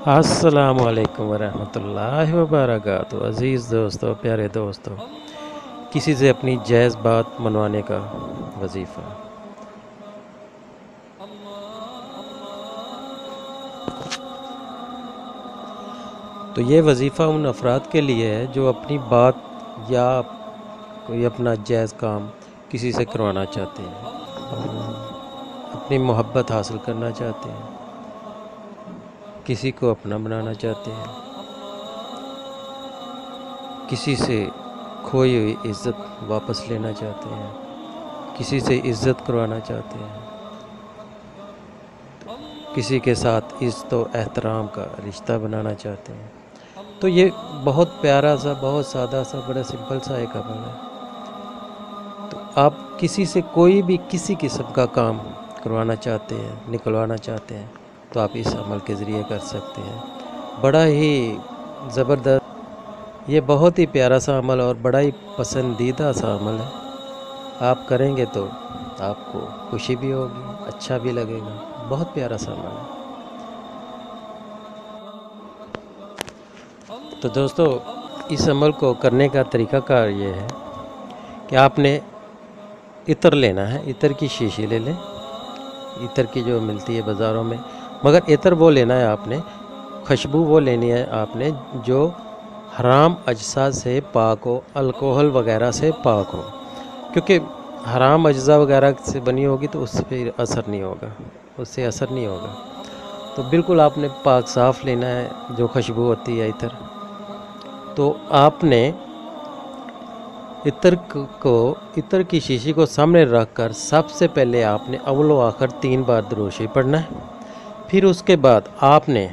السلام علیکم ورحمۃ اللہ وبرکاتہ۔ عزیز دوستو، پیارے دوستو، کسی سے اپنی جائز بات منوانے کا وظیفہ۔ تو یہ وظیفہ ان افراد کے لیے ہے جو اپنی بات یا کوئی اپنا جائز کام کسی سے کروانا چاہتے ہیں، اپنی محبت حاصل کرنا چاہتے ہیں، کسی کو اپنا بنانا چاہتے ہیں، کسی سے کھوئی ہوئی عزت واپس لینا چاہتے ہیں، کسی سے عزت کروانا چاہتے ہیں، کسی کے ساتھ عزت و احترام کا رشتہ بنانا چاہتے ہیں۔ تو یہ بہت پیارا سا، بہت سادہ سا، بڑا سمپل سا ایک عمل ہے۔ تو آپ کسی سے کوئی بھی کسی قسم کا کام کروانا چاہتے ہیں، نکلوانا چاہتے ہیں، تو آپ اس عمل کے ذریعے کر سکتے ہیں۔ بڑا ہی زبردست، یہ بہت ہی پیارا سا عمل اور بڑا ہی پسندیدہ سا عمل ہے۔ آپ کریں گے تو آپ کو خوشی بھی ہوگی، اچھا بھی لگے گا، بہت پیارا سا عمل ہے۔ تو دوستو، اس عمل کو کرنے کا طریقہ کار یہ ہے کہ آپ نے عطر لینا ہے، عطر کی شیشی لے لیں، عطر کی جو ملتی ہے بازاروں میں، مگر عطر وہ لینا ہے آپ نے، خوشبو وہ لینی ہے آپ نے جو حرام اجزاء سے پاک ہو، الکوہل وغیرہ سے پاک ہو، کیونکہ حرام اجزاء وغیرہ سے بنی ہوگی تو اس سے پھر اثر نہیں ہوگا، اس سے اثر نہیں ہوگا۔ تو بالکل آپ نے پاک صاف لینا ہے جو خوشبو ہوتی ہے عطر۔ تو آپ نے عطر کی شیشی کو سامنے رکھ کر سب سے پہلے آپ نے اول و آخر 3 بار درود شریف پڑھنا ہے۔ پھر اس کے بعد آپ نے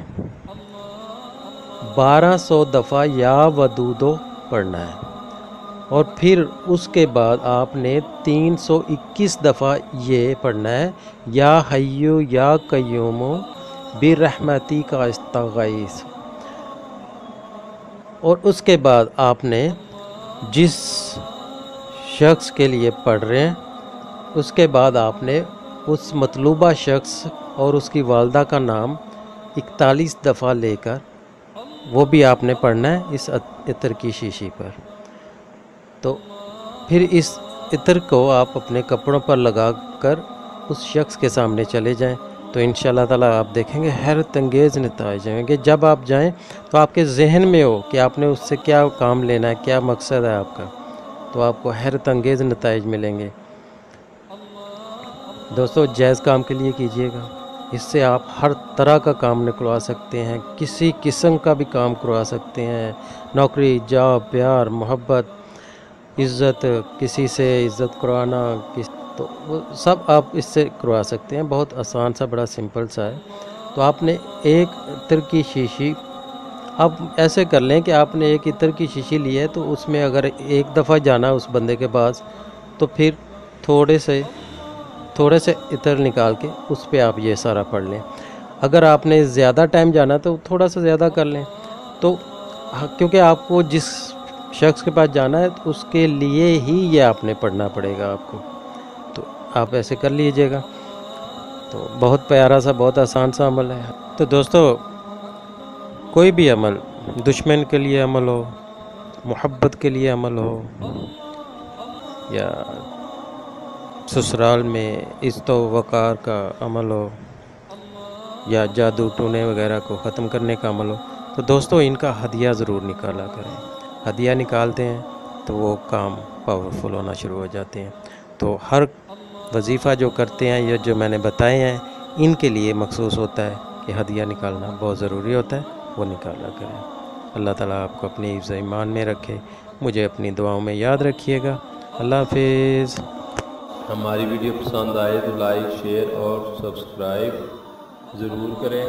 1200 دفعہ یا ودودو پڑھنا ہے، اور پھر اس کے بعد آپ نے 321 دفعہ یہ پڑھنا ہے، یا حیو یا قیوم برحمتی کا استغیث۔ اور اس کے بعد آپ نے جس شخص کے لیے پڑھ رہے ہیں اس کے بعد آپ نے اس مطلوبہ شخص اور اس کی والدہ کا نام 41 دفعہ لے کر وہ بھی آپ نے پڑھنا ہے اس عطر کی شیشی پر۔ تو پھر اس عطر کو آپ اپنے کپڑوں پر لگا کر اس شخص کے سامنے چلے جائیں، تو انشاءاللہ تعالیٰ آپ دیکھیں گے حیرت انگیز نتائج آئیں گے۔ جب آپ جائیں تو آپ کے ذہن میں ہو کہ آپ نے اس سے کیا کام لینا ہے، کیا مقصد ہے آپ کا، تو آپ کو حیرت انگیز نتائج ملیں گے۔ دوستو، جائز کام کے لیے کیجئے گا، اس سے آپ ہر طرح کا کام نکلوا سکتے ہیں، کسی قسم کا بھی کام کروا سکتے ہیں، نوکری، جاب، پیار، محبت، عزت، کسی سے عزت کروانا، تو وہ سب آپ اس سے کروا سکتے ہیں۔ بہت آسان سا، بڑا سمپل سا ہے۔ تو آپ نے ایک عطر کی شیشی، آپ ایسے کر لیں کہ آپ نے ایک عطر کی شیشی لی ہے تو اس میں اگر ایک دفعہ جانا اس بندے کے پاس تو پھر تھوڑے سے عطر نکال کے اس پہ آپ یہ سارا پڑھ لیں۔ اگر آپ نے زیادہ ٹائم جانا تو تھوڑا سا زیادہ کر لیں، تو کیونکہ آپ کو جس شخص کے پاس جانا ہے تو اس کے لیے ہی یہ آپ نے پڑھنا پڑے گا آپ کو، تو آپ ایسے کر لیجئے گا۔ تو بہت پیارا سا، بہت آسان سا عمل ہے۔ تو دوستو، کوئی بھی عمل، دشمن کے لیے عمل ہو، محبت کے لیے عمل ہو، یا سسرال میں عزت و وقار کا عمل ہو، یا جادو ٹونے وغیرہ کو ختم کرنے کا عمل ہو، تو دوستو ان کا ہدیہ ضرور نکالا کریں۔ ہدیہ نکالتے ہیں تو وہ کام پاورفل ہونا شروع ہو جاتے ہیں۔ تو ہر وظیفہ جو کرتے ہیں یا جو میں نے بتائے ہیں ان کے لیے مخصوص ہوتا ہے کہ ہدیہ نکالنا بہت ضروری ہوتا ہے، وہ نکالا کریں۔ اللہ تعالیٰ آپ کو اپنی حفظ ایمان میں رکھے، مجھے اپنی دعاؤں میں یاد رکھیے گا۔ اللہ حافظ۔ ہماری ویڈیو پسند آئے تو لائک، شیئر اور سبسکرائب ضرور کریں۔